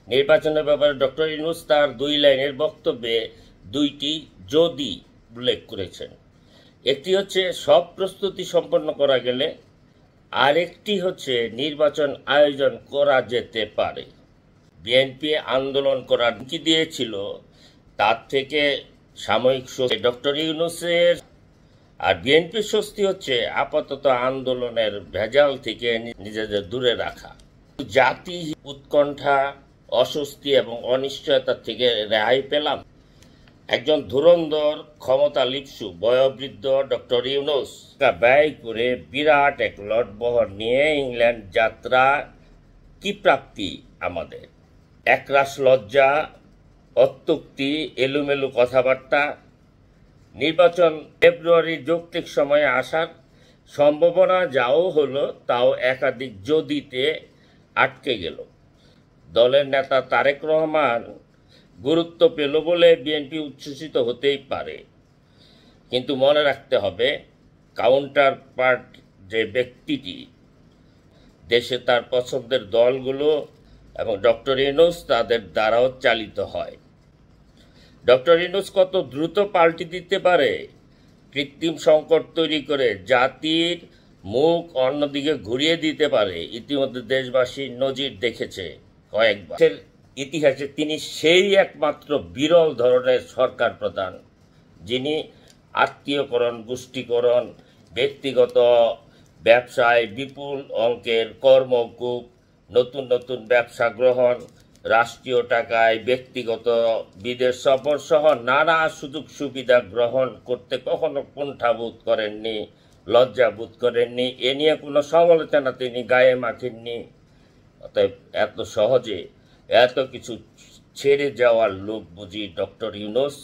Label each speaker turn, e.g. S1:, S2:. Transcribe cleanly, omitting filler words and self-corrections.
S1: নির্বাচনের ব্যাপারে ডক্টর ইউনূস তার 2 লাইনের বক্তব্যে 2টি যদি উল্লেখ করেছেন। একটি হচ্ছে সব প্রস্তুতি সম্পন্ন করা গেলে, আরেকটি হচ্ছে নির্বাচন আয়োজন করা যেতে পারে। বিএনপি আন্দোলন করার হুমকি দিয়েছিল, তার থেকে সাময়িক স্বস্তি ডক্টর ইউনূসের। আর বিএনপির স্বস্তি হচ্ছে আপাতত আন্দোলনের ভেজাল থেকে নিজেদের দূরে রাখা। জাতি উৎকণ্ঠা, অস্বস্তি এবং অনিশ্চয়তা থেকে রেহাই পেলাম। একজন ধুরন্ধর ক্ষমতা লিপ্সু বয়োবৃদ্ধ ডক্টর ইউনূস ব্যয় করে বিরাট এক লটবহর নিয়ে ইংল্যান্ড যাত্রা কি প্রাপ্তি আমাদের? একরাশ লজ্জা, অত্যুক্তি, এলোমেলো কথাবার্তা। নির্বাচন ফেব্রুয়ারির যৌক্তিক সময়ে আসার সম্ভাবনা যাও হলো, তাও একাধিক যদিতে আটকে গেল। দলের নেতা তারেক রহমান গুরুত্ব পেল বলে বিএনপি উচ্ছ্বসিত হতেই পারে, কিন্তু মনে রাখতে হবে কাউন্টার পার্ট যে ব্যক্তিটি, দেশে তার পছন্দের দলগুলো এবং ডক্টর ইউনূস তাদের দ্বারাও চালিত হয়। ডক্টর ইউনূস কত দ্রুত পাল্টে দিতে পারে, কৃত্রিম সংকট তৈরি করে জাতির মুখ অন্যদিকে ঘুরিয়ে দিতে পারে, ইতিমধ্যে দেশবাসী নজির দেখেছে কয়েকবার। ইতিহাসে তিনি সেই একমাত্র বিরল ধরনের সরকার প্রধান যিনি আত্মীয়করণ, গোষ্ঠীকরণ, ব্যক্তিগত ব্যবসায় বিপুল অঙ্কের কর্মকূপ, নতুন নতুন ব্যবসা গ্রহণ, রাষ্ট্রীয় টাকায় ব্যক্তিগত বিদেশ সফর সহ নানা সুযোগ সুবিধা গ্রহণ করতে কখনো কুণ্ঠাবোধ করেননি, লজ্জাবোধ করেননি। এ নিয়ে কোনো সমালোচনা তিনি গায়ে মাখেননি। অতএব এত সহজে এত কিছু ছেড়ে যাওয়ার লোক বুঝি ডক্টর ইউনূস?